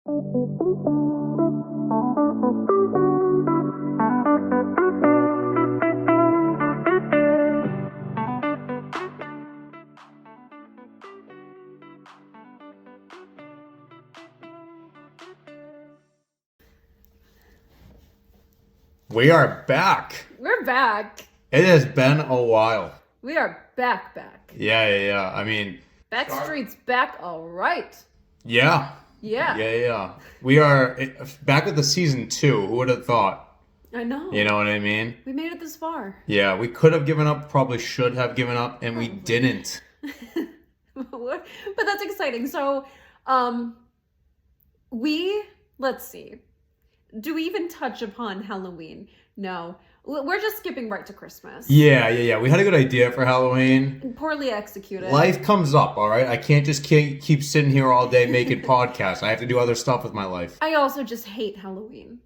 We are back. We're back. It has been a while. We are back. Yeah. I mean, Backstreet's back, all right. yeah. Yeah. We are back with the season 2. Who would have thought? I know. You know what I mean? We made it this far. Yeah, we could have given up, probably should have given up, and we didn't. But that's exciting. So, let's see. Do we even touch upon Halloween? No. We're just skipping right to Christmas. Yeah. We had a good idea for Halloween. Poorly executed. Life comes up, all right? I can't just keep sitting here all day making podcasts. I have to do other stuff with my life. I also just hate Halloween.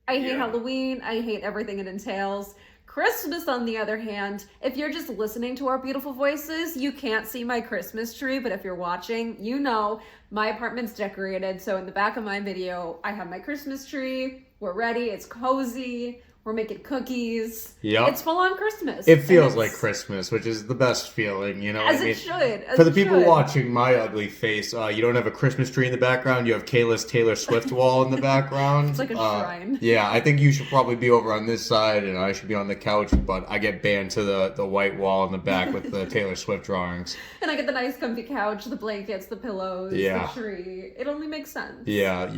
I hate Halloween. I hate everything it entails. Christmas, on the other hand, if you're just listening to our beautiful voices, you can't see my Christmas tree, but if you're watching, you know my apartment's decorated. So in the back of my video, I have my Christmas tree. We're ready. It's cozy. We're making cookies. Yep. It's full on Christmas. It feels like Christmas, which is the best feeling, you know what I mean? As it should. For the people watching my ugly face, you don't have a Christmas tree in the background. You have Kayla's Taylor Swift wall in the background. It's like a shrine. Yeah, I think you should probably be over on this side, and I should be on the couch, but I get banned to the white wall in the back with the Taylor Swift drawings. And I get the nice comfy couch, the blankets, the pillows, the tree. It only makes sense. Yeah,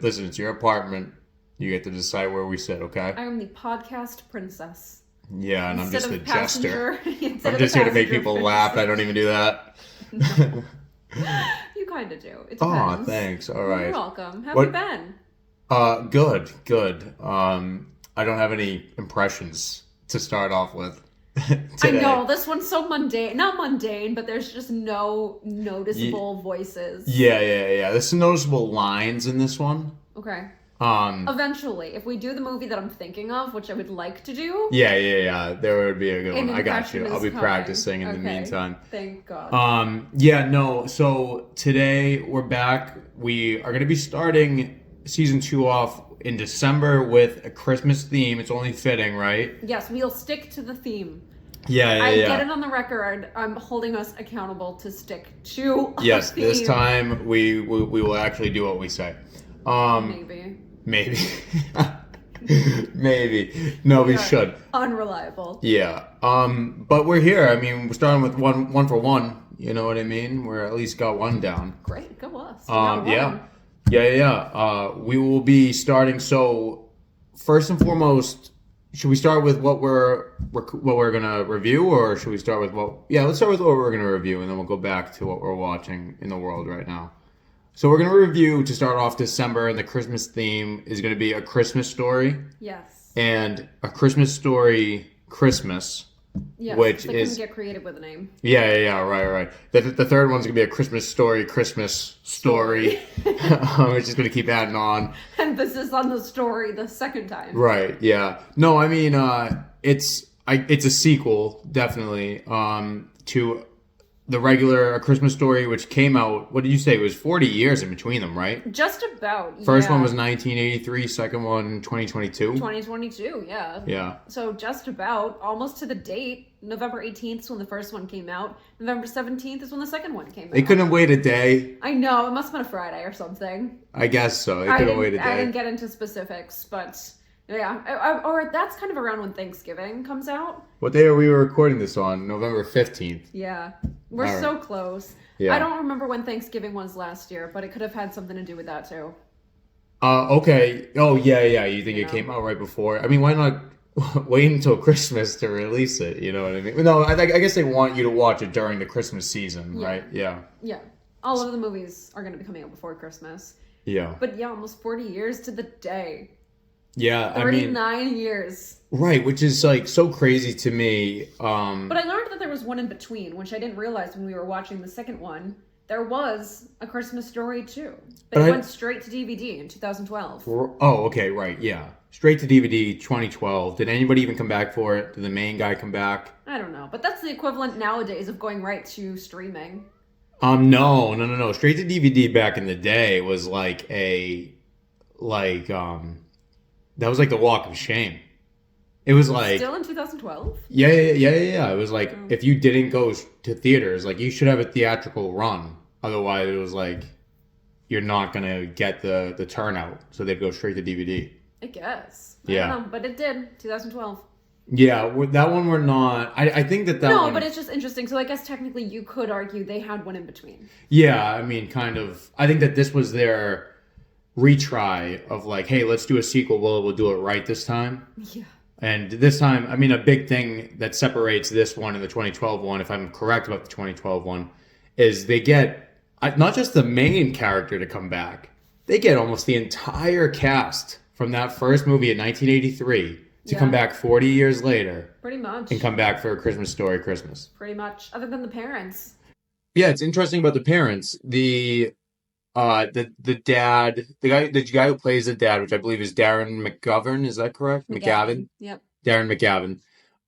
listen, it's your apartment. You get to decide where we sit, okay? I am the podcast princess. Yeah, and I'm just the jester. I'm just here to make people laugh. I don't even do that. No. You kind of do. It depends. Oh, thanks. All right. You're welcome. How have you been? Good. I don't have any impressions to start off with today. I know, this one's so mundane. Not mundane, but there's just no noticeable voices. Yeah. There's some noticeable lines in this one. Okay. Eventually, if we do the movie that I'm thinking of, which I would like to do. Yeah. There would be a good one. I got you. I'll be practicing in the meantime. Thank God. So today we're back. We are going to be starting season 2 off in December with a Christmas theme. It's only fitting, right? Yes, we'll stick to the theme. Yeah. I get it on the record. I'm holding us accountable to stick to a Yes, theme. this time we will actually do what we say. Maybe. Maybe. No, we should. Unreliable. Yeah. But we're here. I mean, we're starting with one for one. You know what I mean? We're at least got one down. Great. Go us. Yeah. We will be starting. So, first and foremost, should we start with what we're gonna review, or should we start with what? Yeah, let's start with what we're gonna review, and then we'll go back to what we're watching in the world right now. So we're going to review, to start off December, and the Christmas theme is going to be A Christmas Story. Yes. And A Christmas Story Christmas. Yes, which they is... couldn't get creative with a name. Yeah, right. The third one's going to be A Christmas Story Christmas Story. It's just going to keep adding on. Emphasis on the story the second time. Right, yeah. No, I mean, it's a sequel, definitely, to... the regular A Christmas Story, which came out, what did you say? It was 40 years in between them, right? Just about, First one was 1983, second one 2022. 2022, yeah. Yeah. So just about, almost to the date. November 18th is when the first one came out. November 17th is when the second one came out. They couldn't wait a day. I know, it must have been a Friday or something. I guess so. They couldn't wait a day. I didn't get into specifics, but... yeah, or that's kind of around when Thanksgiving comes out. What day are we recording this on? November 15th. Yeah, we're so close. Yeah. I don't remember when Thanksgiving was last year, but it could have had something to do with that too. Okay. Oh, yeah. You think it came out right before? I mean, why not wait until Christmas to release it? You know what I mean? No, I guess they want you to watch it during the Christmas season, right? Yeah. Yeah. All of the movies are going to be coming out before Christmas. Yeah. But yeah, almost 40 years to the day. Yeah, 39 years. Right, which is like so crazy to me. But I learned that there was one in between, which I didn't realize when we were watching the second one. There was A Christmas Story too. But it went straight to DVD in 2012. Oh, okay, right, yeah. Straight to DVD 2012. Did anybody even come back for it? Did the main guy come back? I don't know, but that's the equivalent nowadays of going right to streaming. No. Straight to DVD back in the day was like that was like the walk of shame. It was Still like in 2012? yeah. It was like Oh, if you didn't go to theaters, like you should have a theatrical run. Otherwise, it was like you're not gonna get the turnout. So they'd go straight to DVD. I guess. I don't Yeah, know, but it did. 2012. yeah. That one we're not. I think that No, but one. it's just interesting. So I guess technically you could argue they had one in between. Yeah, I mean, kind of. I think that this was their retry of like, hey, let's do a sequel. Well, we'll do it right this time. Yeah. And this time, I mean, a big thing that separates this one and the 2012 one, if I'm correct about the 2012 one, is they get not just the main character to come back, they get almost the entire cast from that first movie in 1983 to come Yeah. back 40 years later Pretty much. and come back for a Christmas Story Christmas. Pretty much. Other than the parents. Yeah, it's interesting about the parents. The dad, the guy who plays the dad, which I believe is Darren McGovern, is that correct? McGavin? McGavin. Yep. Darren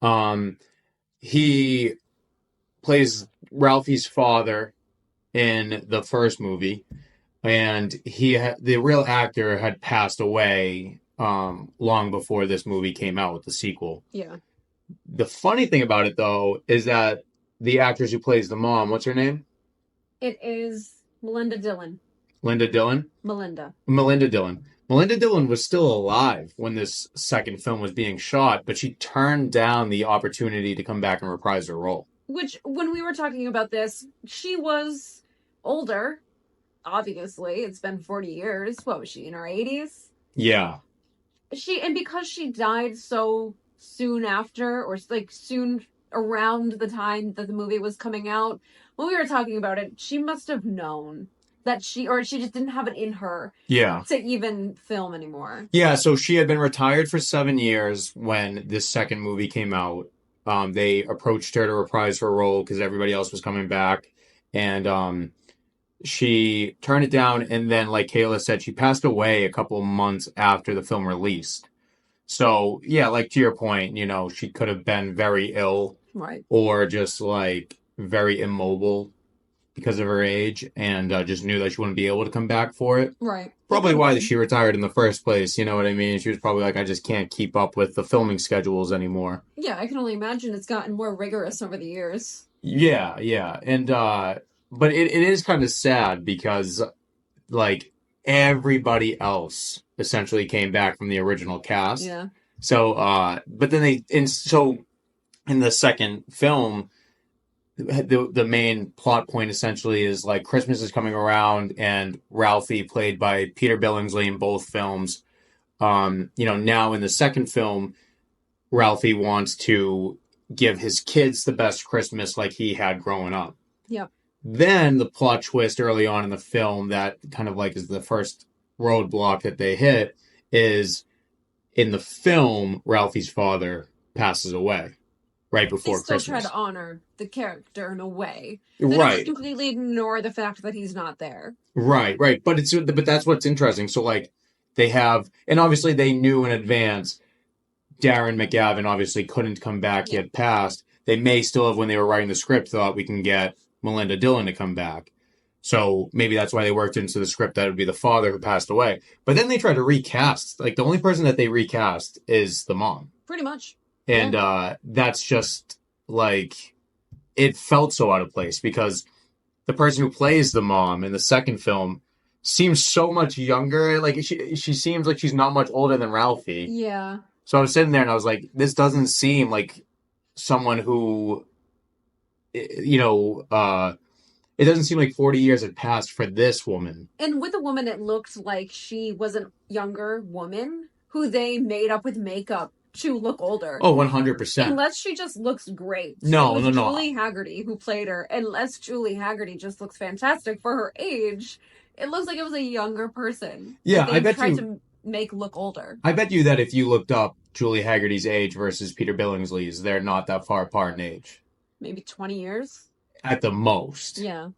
McGavin. Um, he plays Ralphie's father in the first movie, and the real actor had passed away long before this movie came out with the sequel. Yeah. The funny thing about it, though, is that the actress who plays the mom, what's her name? It is Melinda Dillon. Linda Dillon? Melinda. Melinda Dillon. Melinda Dillon was still alive when this second film was being shot, but she turned down the opportunity to come back and reprise her role. Which, when we were talking about this, she was older. Obviously, it's been 40 years. What was she, in her 80s? Yeah. And because she died so soon after, or like soon around the time that the movie was coming out, when we were talking about it, she must have known that she just didn't have it in her Yeah. to even film anymore. Yeah, so she had been retired for 7 years when this second movie came out. They approached her to reprise her role because everybody else was coming back. And she turned it down. And then, like Kayla said, she passed away a couple of months after the film released. So, yeah, like to your point, she could have been very ill Right. or just like very immobile because of her age and just knew that she wouldn't be able to come back for it. Right. Probably why she retired in the first place, you know what I mean? She was probably like, I just can't keep up with the filming schedules anymore. Yeah, I can only imagine it's gotten more rigorous over the years. Yeah. And, but it is kind of sad because, like, everybody else essentially came back from the original cast. Yeah. So, but then in the second film, the main plot point essentially is like Christmas is coming around and Ralphie, played by Peter Billingsley in both films, now in the second film, Ralphie wants to give his kids the best Christmas like he had growing up. Yep. Then the plot twist early on in the film that kind of like is the first roadblock that they hit is in the film, Ralphie's father passes away right before They still Christmas. try to honor the character in a way. They don't Right. just completely ignore the fact that he's not there. Right. But that's what's interesting. So like they have, and obviously they knew in advance Darren McGavin obviously couldn't come back. He had passed. They may still have, when they were writing the script, thought we can get Melinda Dillon to come back. So maybe that's why they worked into the script that it would be the father who passed away. But then they tried to recast. Like the only person that they recast is the mom. Pretty much. And that's just like, it felt so out of place because the person who plays the mom in the second film seems so much younger. Like she seems like she's not much older than Ralphie. Yeah. So I was sitting there and I was like, this doesn't seem like someone who, it doesn't seem like 40 years had passed for this woman. And with a woman, it looked like she was a younger woman who they made up with makeup to look older. Oh, 100%. Unless she just looks great. No. Julie Haggerty who played her. Unless Julie Haggerty just looks fantastic for her age, it looks like it was a younger person. Yeah, I bet tried to make look older. I bet you that if you looked up Julie Haggerty's age versus Peter Billingsley's, they're not that far apart in age. Maybe 20 years? At the most. Yeah.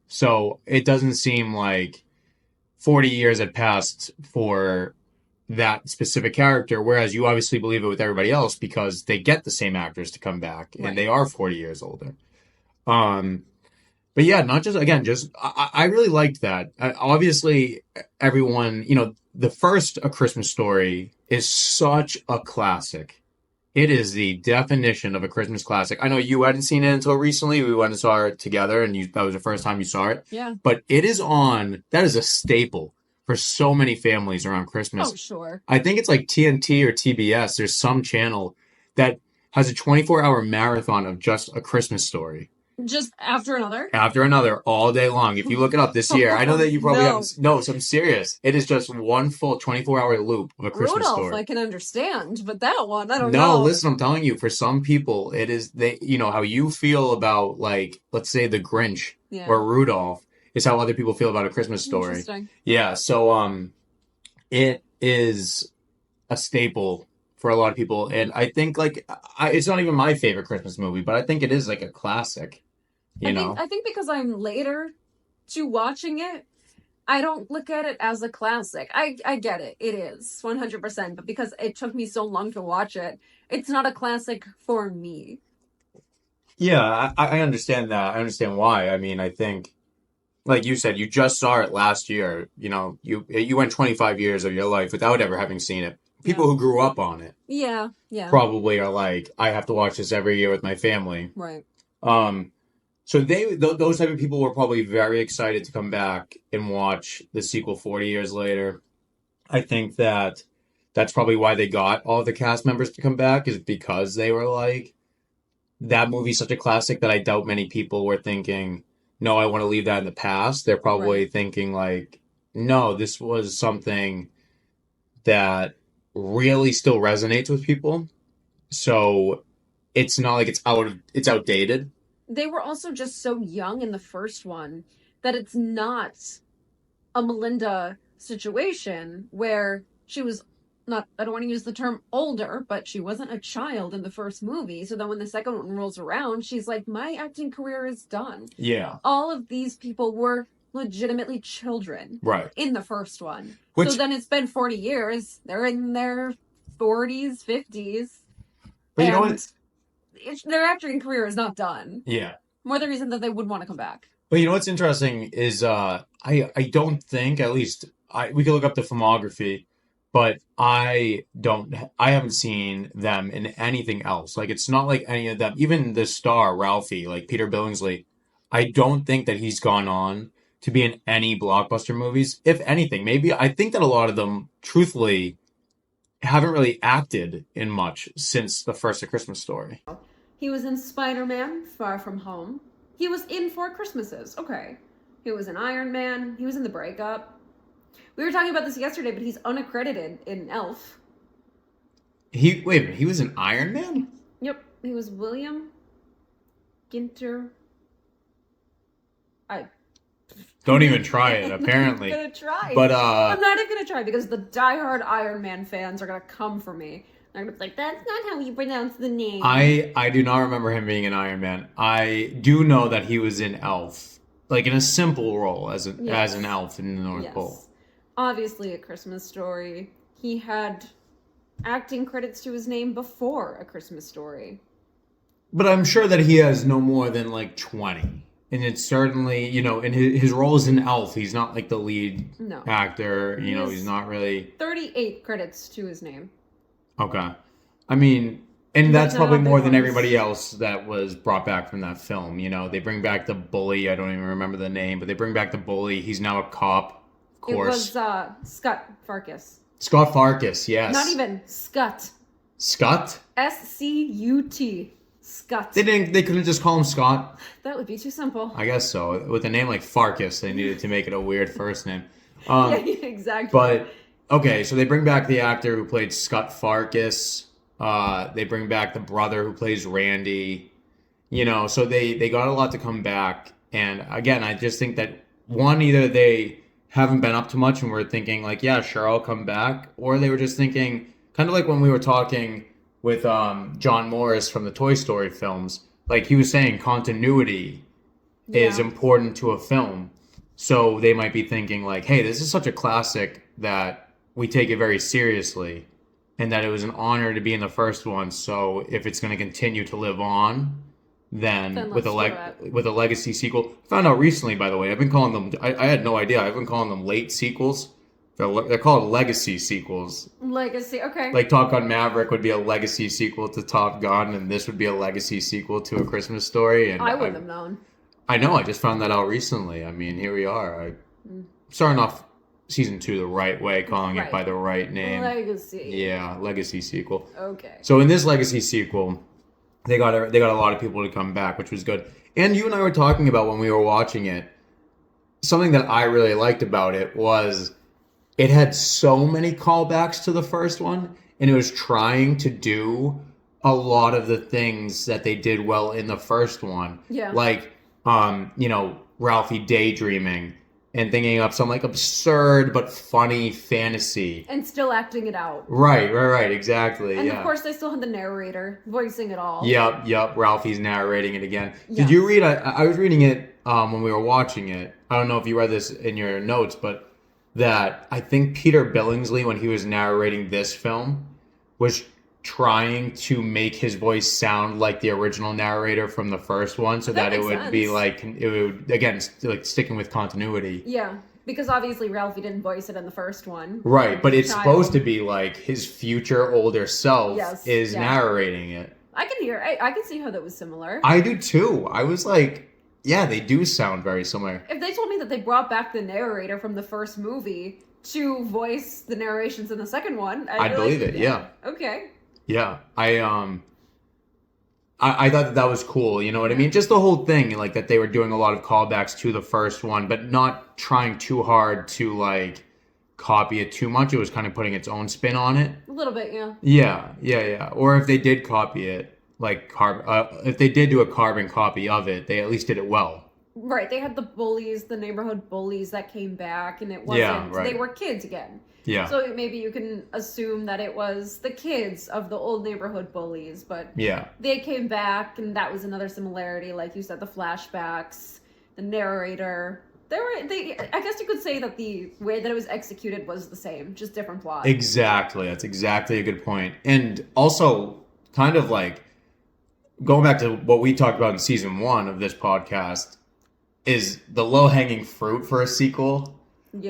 So it doesn't seem like 40 years had passed for that specific character, whereas you obviously believe it with everybody else because they get the same actors to come back and they are 40 years older. But yeah, not just again, just I really liked that. Obviously, everyone, the first A Christmas Story is such a classic. It is the definition of a Christmas classic. I know you hadn't seen it until recently. We went and saw it together, and that was the first time you saw it. Yeah. But it is on. That is a staple for so many families around Oh, Christmas. sure. I think it's like TNT or TBS. There's some channel that has a 24-hour marathon of just A Christmas Story Just after another? after another all day long. If you look it up this year, I know that you probably No. haven't. No, so I'm serious. It is just one full 24-hour loop of A Christmas Rudolph, Story. I can understand, but that one, I don't No, know. listen, I'm telling you, for some people, it is how you feel about, like, let's say The Grinch Yeah. or Rudolph is how other people feel about A Christmas Story. Interesting. Yeah, so it is a staple for a lot of people, and I think like it's not even my favorite Christmas movie, but I think it is like a classic, you know. I think because I'm later to watching it, I don't look at it as a classic. I get it. It is 100%, but because it took me so long to watch it, it's not a classic for me. Yeah, I understand that. I understand why. I mean, I think, like you said, you just saw it last year. You went 25 years of your life without ever having seen it. People Yeah. who grew up on it Yeah. probably are like, I have to watch this every year with my family. Right. So those type of people were probably very excited to come back and watch the sequel 40 years later. I think that that's probably why they got all the cast members to come back, is because they were like, that movie's such a classic that I doubt many people were thinking, no, I want to leave that in the past. They're probably Right. thinking like, no, this was something that really still resonates with people. So it's not like it's outdated. They were also just so young in the first one that it's not a Melinda situation where she was not, I don't want to use the term older, but she wasn't a child in the first movie. So then when the second one rolls around, she's like, my acting career is done. Yeah. All of these people were legitimately children Right. in the first one. Which, so then it's been 40 years. They're in their 40s, 50s. but you know what? Their acting career is not done. Yeah. More the reason that they would want to come back. But you know what's interesting is I don't think, at least we could look up the filmography, but I haven't seen them in anything else. Like, it's not like any of them, even the star Ralphie, like Peter Billingsley, I don't think that he's gone on to be in any blockbuster movies. If anything, maybe I think that a lot of them, truthfully, haven't really acted in much since the first A Christmas Story. He was in Spider-Man, Far From Home. He was in Four Christmases. Okay. He was in Iron Man. He was in The Breakup. We were talking about this yesterday, but he's unaccredited in Elf. Wait a minute, he was in Iron Man? Yep. He was William Ginter. Don't even try it, apparently. I'm gonna try. But I'm not even gonna try because the diehard Iron Man fans are gonna come for me. They're gonna be like, that's not how you pronounce the name. I do not remember him being in Iron Man. I do know that he was in Elf, like in a simple role as an elf in the North Pole. Obviously, A Christmas Story. He had acting credits to his name before A Christmas Story. But I'm sure that he has no more than like 20. And it's certainly, in his role as an elf, he's not like the lead actor. He's not really. 38 credits to his name. Okay. I mean, and that's probably more than everybody else that was brought back from that film. They bring back the bully. I don't even remember the name, but they bring back the bully. He's now a cop, of course. It was Scott Farkus. Scott Farkus, yes. Not even Scut. Scott? Scut. Scott. They couldn't just call him Scott? That would be too simple. I guess so. With a name like Farkus, they needed to make it a weird first name. Yeah, exactly. But, okay, so they bring back the actor who played Scott Farkus. They bring back the brother who plays Randy. So they got a lot to come back. And, again, I just think that, one, either they haven't been up to much and we're thinking, like, yeah, sure, I'll come back. Or they were just thinking, kind of like when we were talking with John Morris from the Toy Story films, like he was saying, continuity is important to a film. So they might be thinking like, hey, this is such a classic that we take it very seriously and that it was an honor to be in the first one. So if it's going to continue to live on, than Then with let's do it. with a legacy sequel. I found out recently, by the way. I've been calling them. I had no idea. I've been calling them late sequels. They're called legacy sequels. Legacy, okay. Like Top Gun Maverick would be a legacy sequel to Top Gun, and this would be a legacy sequel to A Christmas Story. And I wouldn't have known. I know. I just found that out recently. I mean, here we are. Starting off season 2 the right way, calling it by the right name. Legacy. Yeah, legacy sequel. Okay. So in this legacy sequel, they got a lot of people to come back, which was good. And you and I were talking about when we were watching it. Something that I really liked about it was it had so many callbacks to the first one, and it was trying to do a lot of the things that they did well in the first one. Yeah. Like, Ralphie daydreaming and thinking up some like absurd but funny fantasy. And still acting it out. Right, exactly. And yeah. of course they still had the narrator voicing it all. Yep. Ralphie's narrating it again. Yes. Did you read? I was reading it when we were watching it. I don't know if you read this in your notes, but that I think Peter Billingsley, when he was narrating this film, was trying to make his voice sound like the original narrator from the first one, so that it would be like, it would, again, like sticking with continuity. Yeah, because obviously Ralphie didn't voice it in the first one. Right, but it's supposed to be like his future older self is narrating it. I can see how that was similar. I do too. I was like, yeah, they do sound very similar. If they told me that they brought back the narrator from the first movie to voice the narrations in the second one, I'd believe it, yeah. Okay. Yeah, I thought that was cool, you know what I mean? Just the whole thing, like that they were doing a lot of callbacks to the first one, but not trying too hard to like copy it too much. It was kind of putting its own spin on it. A little bit, yeah. Yeah. Or if they did copy it, like if they did do a carbon copy of it, they at least did it well. Right, they had the bullies, the neighborhood bullies that came back, and it wasn't, they were kids again. Yeah. So maybe you can assume that it was the kids of the old neighborhood bullies, but they came back, and that was another similarity. Like you said, the flashbacks, the narrator. I guess you could say that the way that it was executed was the same, just different plot. Exactly. That's exactly a good point. And also, kind of like going back to what we talked about in season 1 of this podcast, is the low-hanging fruit for a sequel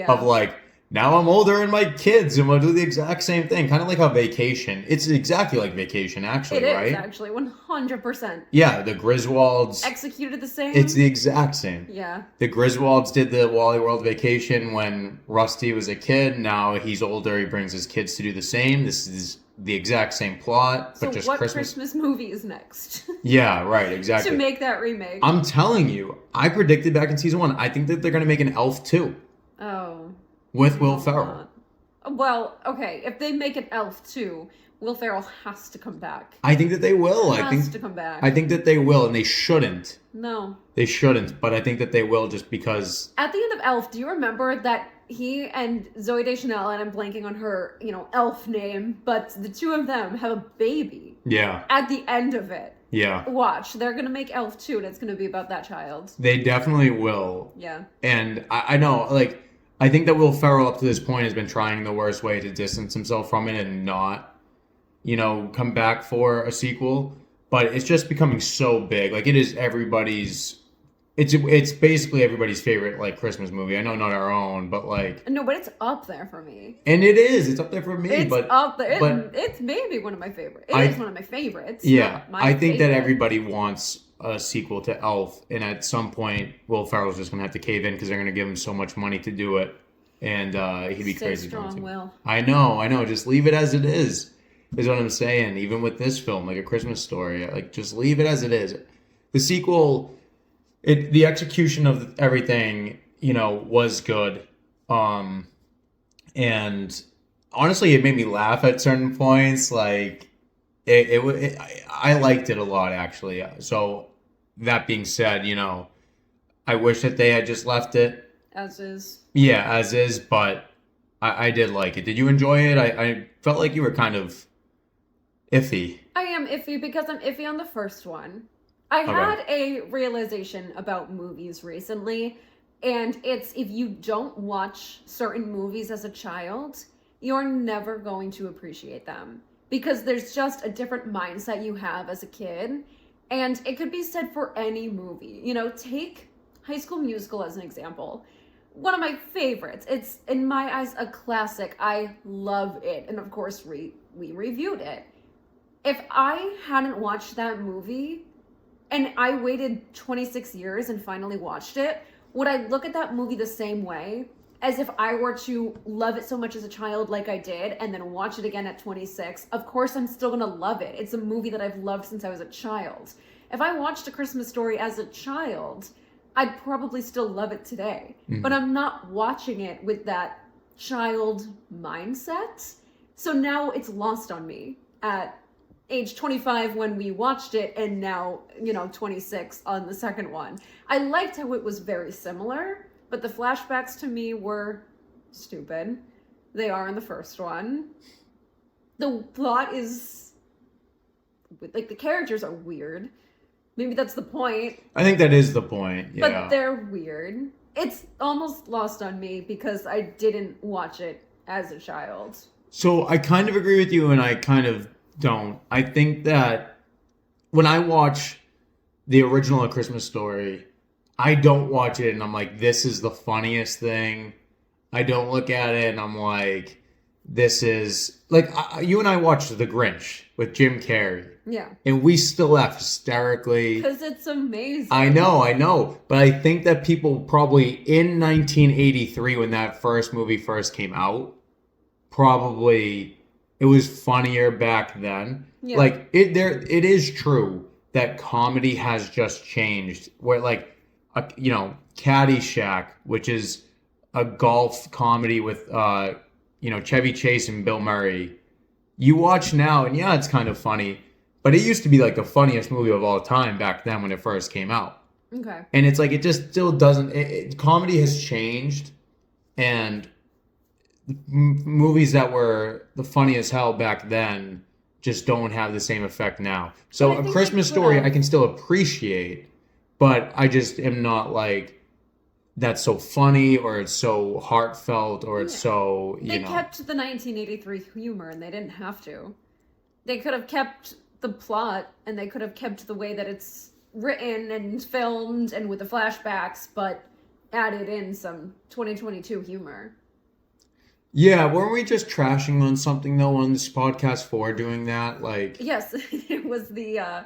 of like, now I'm older and my kids and we'll do the exact same thing. Kind of like a Vacation. It's exactly like Vacation, actually, right? It is, actually, 100%. Yeah, the Griswolds... executed the same? It's the exact same. Yeah. The Griswolds did the Wally World Vacation when Rusty was a kid. Now he's older, he brings his kids to do the same. This is the exact same plot, but just what Christmas movie is next? Yeah, right, exactly. To make that remake. I'm telling you, I predicted back in season 1, I think that they're going to make an Elf 2. Oh. With Will Ferrell. Well, okay, if they make an Elf 2, Will Ferrell has to come back. I think that they will. He has to come back. I think that they will, and they shouldn't. No. They shouldn't, but I think that they will just because... At the end of Elf, do you remember that he and Zooey Deschanel, and I'm blanking on her, elf name, but the two of them have a baby. Yeah. At the end of it. Yeah. Watch, they're going to make Elf 2, and it's going to be about that child. They definitely will. Yeah. And I know, like... I think that Will Ferrell up to this point has been trying the worst way to distance himself from it and not, come back for a sequel. But it's just becoming so big. Like, it is everybody's... It's basically everybody's favorite, like, Christmas movie. I know not our own, but, like... No, but it's up there for me. And it is. It's up there for me, it's up there. It's maybe one of my favorites. It is one of my favorites. Yeah. I think that everybody wants a sequel to Elf, and at some point, Will Ferrell's just going to have to cave in because they're going to give him so much money to do it. And he'd be crazy. Strong, Will. I know. Just leave it as it is what I'm saying. Even with this film, like A Christmas Story, like just leave it as it is. The sequel, the execution of everything, was good. And honestly, it made me laugh at certain points. Like I liked it a lot, actually. So that being said, I wish that they had just left it as is. Yeah, as is, but I did like it. Did you enjoy it? I felt like you were kind of iffy. I am iffy because I'm iffy on the first one. I had a realization about movies recently, and it's if you don't watch certain movies as a child, you're never going to appreciate them. Because there's just a different mindset you have as a kid. And it could be said for any movie. You know, take High School Musical as an example. One of my favorites. It's, in my eyes, a classic. I love it. And of course, we reviewed it. If I hadn't watched that movie and I waited 26 years and finally watched it, would I look at that movie the same way as if I were to love it so much as a child like I did and then watch it again at 26? Of course, I'm still gonna love it. It's a movie that I've loved since I was a child. If I watched A Christmas Story as a child, I'd probably still love it today. Mm-hmm. But I'm not watching it with that child mindset. So now it's lost on me at age 25 when we watched it, and now, 26 on the second one. I liked how it was very similar, but the flashbacks to me were stupid. They are in the first one. The plot is, like, the characters are weird. Maybe that's the point. I think that is the point, yeah. But they're weird. It's almost lost on me because I didn't watch it as a child. So I kind of agree with you, and I kind of don't. I think that when I watch the original A Christmas Story, I don't watch it and I'm like, this is the funniest thing. I don't look at it and I'm like, this is like, you and I watched The Grinch with Jim Carrey. Yeah. And we still laugh hysterically. Because it's amazing. I know. But I think that people probably in 1983, when that first movie first came out, probably it was funnier back then. Yeah. Like, it is true that comedy has just changed. Where, like, Caddyshack, which is a golf comedy with, Chevy Chase and Bill Murray. You watch now, and yeah, it's kind of funny. But it used to be, like, the funniest movie of all time back then when it first came out. Okay. And it's like, it just still doesn't... comedy has changed, and movies that were the funny as hell back then just don't have the same effect now. So A Christmas Story I can still appreciate, but I just am not like, that's so funny, or it's so heartfelt, or it's so, They kept the 1983 humor, and they didn't have to. They could have kept the plot, and they could have kept the way that it's written and filmed and with the flashbacks, but added in some 2022 humor. Yeah, weren't we just trashing on something, though, on this podcast for doing that? Like, yes, it was the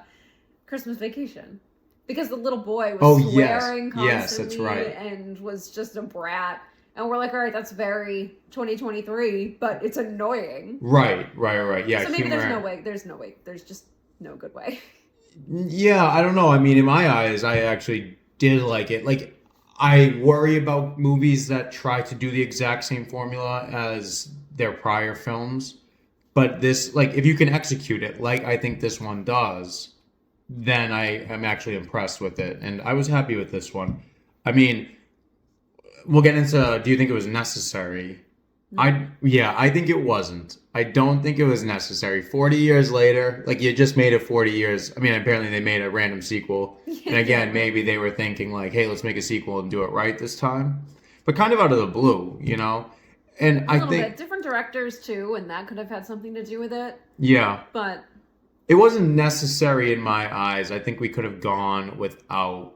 Christmas Vacation. Because the little boy was swearing constantly, yes, that's right, and was just a brat. And we're like, all right, that's very 2023, but it's annoying. Right. Yeah. So maybe there's no way. There's just no good way. Yeah, I don't know. I mean, in my eyes, I actually did like it. Like, I worry about movies that try to do the exact same formula as their prior films. But this, like, if you can execute it like I think this one does, then I am actually impressed with it. And I was happy with this one. I mean, we'll get into, do you think it was necessary? No. I think it wasn't. I don't think it was necessary. 40 years later, like, you just made it 40 years. I mean, apparently they made a random sequel. And again, maybe they were thinking like, hey, let's make a sequel and do it right this time. But kind of out of the blue, And I think bit. Different directors too, and that could have had something to do with it. Yeah. But it wasn't necessary in my eyes. I think we could have gone without.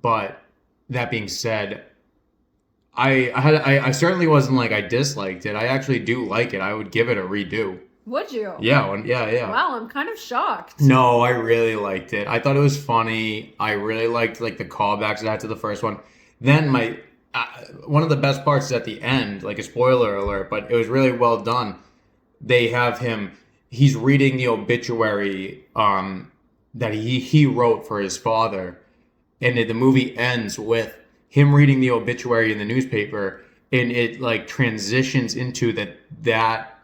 But that being said, I certainly wasn't like I disliked it. I actually do like it. I would give it a redo. Would you? Yeah. Wow, I'm kind of shocked. No, I really liked it. I thought it was funny. I really liked, like, the callbacks it had to the first one. Then one of the best parts is at the end, like a spoiler alert, but it was really well done. They have him. He's reading the obituary that he wrote for his father, and the movie ends with him reading the obituary in the newspaper, and it, like, transitions into that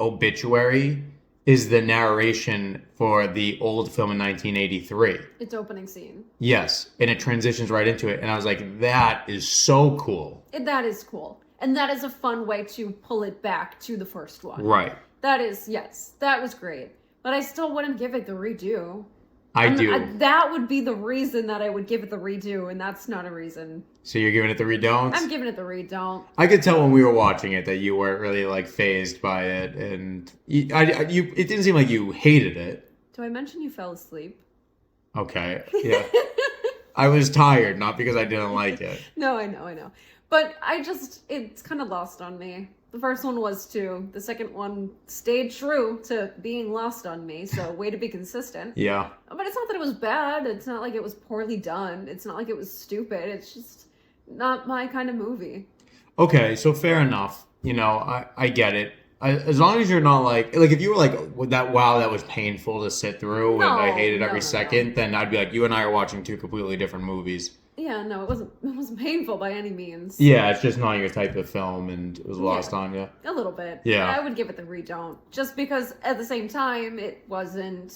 obituary is the narration for the old film in 1983. Its opening scene. Yes, and it transitions right into it, and I was like, that is so cool. That is cool, and that is a fun way to pull it back to the first one. Right. That was great, but I still wouldn't give it the redo. I do. That would be the reason that I would give it the redo, and that's not a reason. So you're giving it the reDON'T? I'm giving it the reDON'T. I could tell when we were watching it that you weren't really, like, fazed by it, and it didn't seem like you hated it. Do I mention you fell asleep? Okay. Yeah. I was tired, not because I didn't like it. No, I know. But it's kind of lost on me. The first one was too. The second one stayed true to being lost on me, so way to be consistent. Yeah. But it's not that it was bad. It's not like it was poorly done. It's not like it was stupid. It's just not my kind of movie. Okay, so fair enough. I get it. As long as you're not like if you were like with that, wow, that was painful to sit through and I No, hated no, every no, no. second, then I'd be like, you and I are watching two completely different movies. Yeah, no, it wasn't painful by any means. Yeah, it's just not your type of film and it was Yeah, lost on you. a little bit. Yeah. I would give it the reDON'T, just because at the same time it wasn't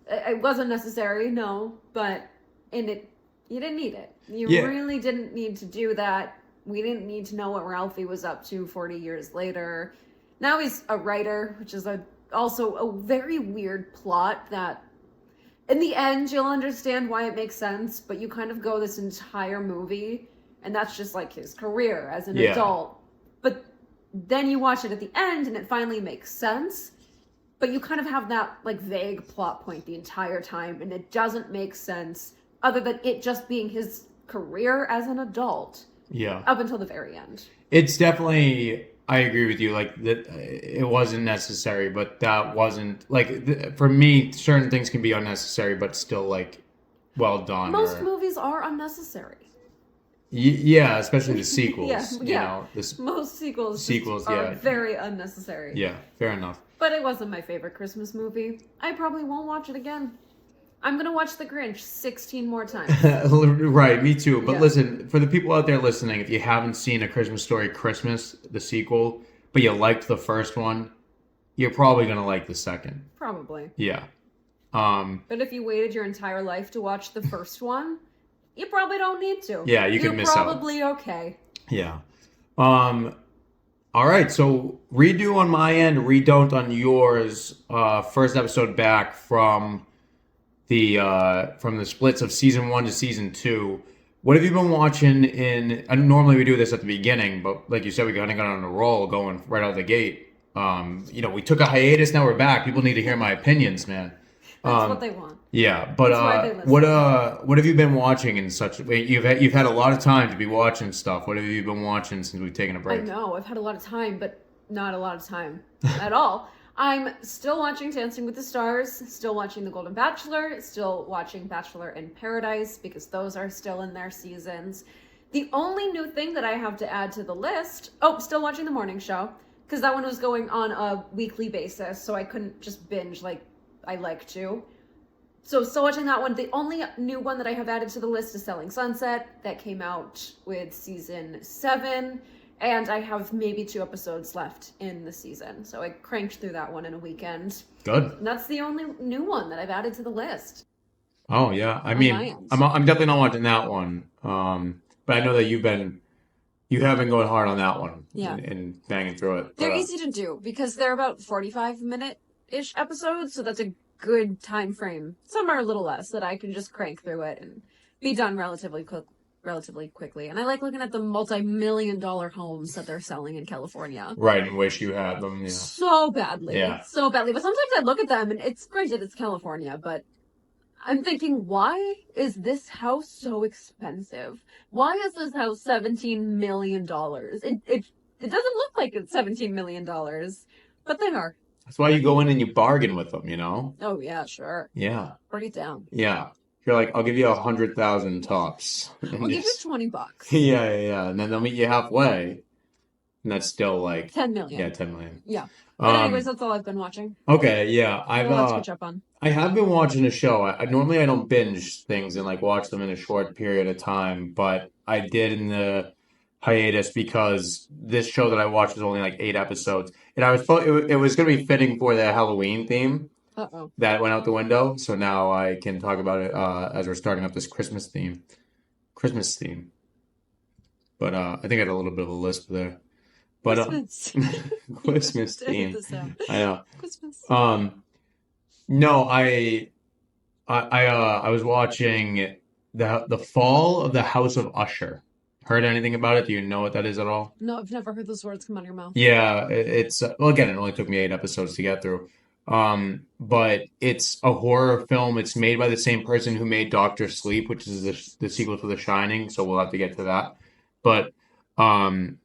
necessary, no, but in it you didn't need it. You Yeah. really didn't need to do that. We didn't need to know what Ralphie was up to 40 years later. Now he's a writer, which is also a very weird plot that in the end you'll understand why it makes sense, but you kind of go this entire movie and that's just like his career as an Yeah. adult. But then you watch it at the end and it finally makes sense, but you kind of have that like vague plot point the entire time and it doesn't make sense other than it just being his career as an adult Yeah. up until the very end. It's definitely, I agree with you. Like that, it wasn't necessary, but that wasn't like for me. Certain things can be unnecessary, but still like well done. Most Or movies are unnecessary. yeah, especially the Yeah, sequels. yeah. This Most sequels sequels. are Yeah, very unnecessary. yeah. Fair enough. But it wasn't my favorite Christmas movie. I probably won't watch it again. I'm gonna watch The Grinch 16 more times. Right, me too. But Yeah. listen, for the people out there listening, if you haven't seen A Christmas Story Christmas, the sequel, but you liked the first one, you're probably gonna like the second. Probably. Yeah. Um, But if you waited your entire life to watch the first one, you probably don't need to. yeah, you You're could miss out. probably okay. Yeah. All right, so redo on my end, reDON'T on yours. First episode back from the splits of season 1 to season 2. What have you been watching normally we do this at the beginning, but like you said, we kind of got on a roll going right out the gate. We took a hiatus, now we're back. People need to hear my opinions, man. That's what they want. Yeah, but That's why they listen. what have you been watching in such? You've had a lot of time to be watching stuff. What have you been watching since we've taken a I break? know, I've had a lot of time, but not a lot of time at all. I'm still watching Dancing with the Stars, still watching The Golden Bachelor, still watching Bachelor in Paradise, because those are still in their seasons. The only new thing that I have to add to the list, still watching The Morning Show, because that one was going on a weekly basis, so I couldn't just binge like I like to. So still watching that one. The only new one that I have added to the list is Selling Sunset. That came out with season 7. And I have maybe 2 episodes left in the season. So I cranked through that one in a weekend. Good. And that's the only new one that I've added to the list. Oh yeah, I On mean, my end. I'm definitely not watching that one. But I know that you have been going hard on that one. Yeah. And banging through it. They're But, easy to do because they're about 45-minute-ish episodes. So that's a good time frame. Some are a little less that I can just crank through it and be done relatively quickly. And I like looking at the multi-million-dollar homes that they're selling in California. right, and wish you had them. Yeah. So badly. Yeah. So badly. But sometimes I look at them and it's granted it's California, but I'm thinking, why is this house so expensive? Why is this house $17 million? It doesn't look like it's $17 million, but they are. That's why you go in and you bargain with them. Oh yeah, sure. Yeah. Bring it down. Yeah. You're like, I'll give you 100,000 tops. I'll give you $20. Yeah. And then they'll meet you halfway. And that's still like 10 million. yeah, 10 million. Yeah. But anyways, that's all I've been watching. Okay, yeah. A lot to catch up on. I have been watching a show. Normally I don't binge things and like watch them in a short period of time, but I did in the hiatus because this show that I watched was only like 8 episodes. And it was going to be fitting for the Halloween theme. Uh-oh. That went out the window, so now I can talk about it as we're starting up this Christmas theme. But I think I had a little bit of a lisp there. But Christmas. Christmas Edit theme. this out. I know. Christmas. No, I was watching the Fall of the House of Usher. Heard anything about it? Do you know what that is at all? No, I've never heard those words come out of your mouth. Yeah, it's well, again, it only took me 8 episodes to get through. But it's a horror film. It's made by the same person who made Doctor Sleep, which is the sequel to The Shining. So we'll have to get to that. But um,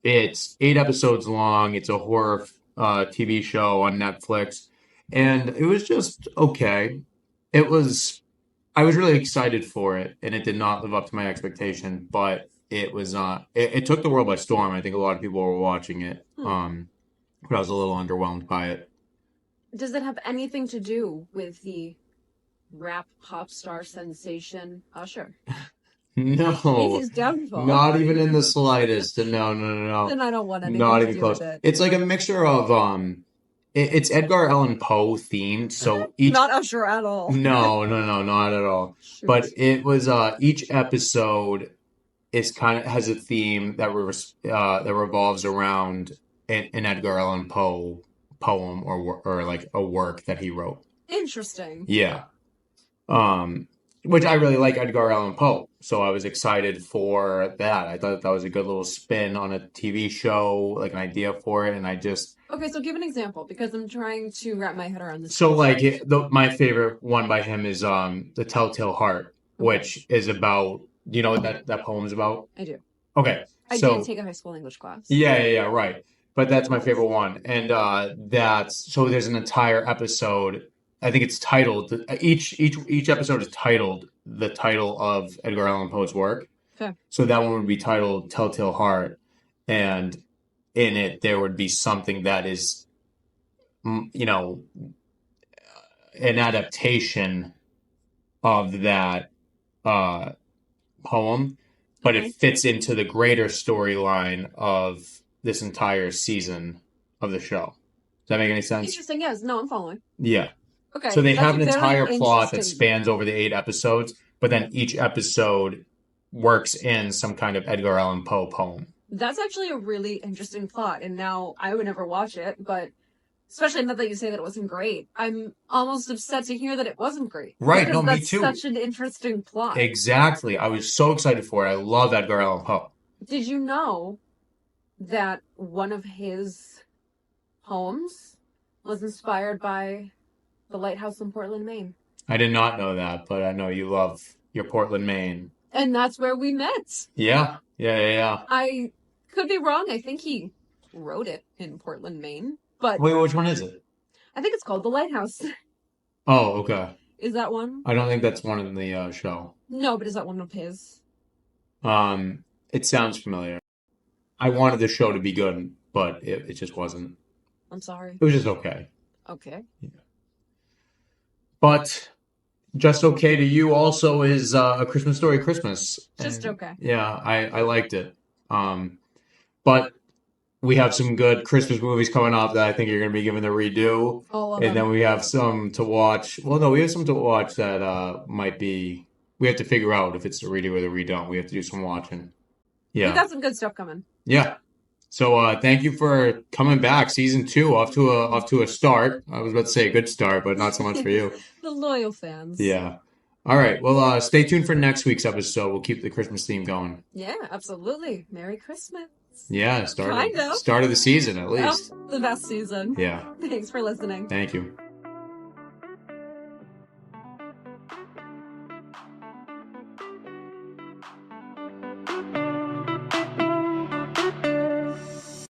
it's 8 episodes long. It's a horror TV show on Netflix, and it was just okay. It was. I was really excited for it, and it did not live up to my expectation. But it was not. It took the world by storm. I think a lot of people were watching it. But I was a little underwhelmed by it. Does it have anything to do with the rap pop star sensation Usher? No, His downfall. not even in the slightest. No, no, no, Then no. I don't want anything Not to even do close. with it. It's like a mixture of it's Edgar Allan Poe themed. So each Not Usher at all. no, no, no, not at all. Shoot. But it was each episode is kind of has a theme that that revolves around an Edgar Allan Poe poem or like a work that he wrote. Interesting. Yeah. Which I really like Edgar Allan Poe, so I was excited for that. I thought that was a good little spin on a TV show, like an idea for it, and I just Okay, so give an example because I'm trying to wrap my head around this. so like my favorite one by him is The Telltale Heart, which is about you know what that poem's about? I do. Okay, I so did take a high school English class. yeah, right. But that's my favorite one, and that's so there's an entire episode. I think it's titled each episode is titled the title of Edgar Allan Poe's work. Okay. So that one would be titled Telltale Heart, and in it there would be something that is, you know, an adaptation of that poem, but it fits into the greater storyline of this entire season of the show. Does that make any sense? Interesting. Yes. No, I'm following. Yeah. Okay. So they have an very entire plot that interesting. spans over the 8 episodes, but then each episode works in some kind of Edgar Allan Poe poem. That's actually a really interesting plot, and now I would never watch it, but especially now that you say that it wasn't great, I'm almost upset to hear that it wasn't great. Right, Because no, me that's too. such an interesting plot. Exactly. I was so excited for it. I love Edgar Allan Poe. Did you know that one of his poems was inspired by the lighthouse in Portland, Maine? I did not know that, but I know you love your Portland, Maine. And that's where we met. Yeah. I could be wrong. I think he wrote it in Portland, Maine. But Wait, which one is it? I think it's called The Lighthouse. Oh, okay. Is that one? I don't think that's one in the show. No, but is that one of his? It sounds familiar. I wanted the show to be good, but it just wasn't. I'm sorry. It was just okay. Okay. Yeah. But just okay to you also is A Christmas Story Christmas. Just And, okay. yeah, I liked it. But we have some good Christmas movies coming up that I think you're going to be giving a redo. All of And them. then we have some to watch. Well, no, we have some to watch that might be. We have to figure out if it's the redo or the reDON'T. We have to do some watching. We Yeah. got some good stuff coming. Yeah. So thank you for coming back. Season 2 off to a start. I was about to say a good start, but not so much for you. The loyal fans. Yeah. All right. Well, stay tuned for next week's episode. We'll keep the Christmas theme going. Yeah, absolutely. Merry Christmas. Yeah, Kind of. start of the season at least. Oh, the best season. Yeah. Thanks for listening. Thank you.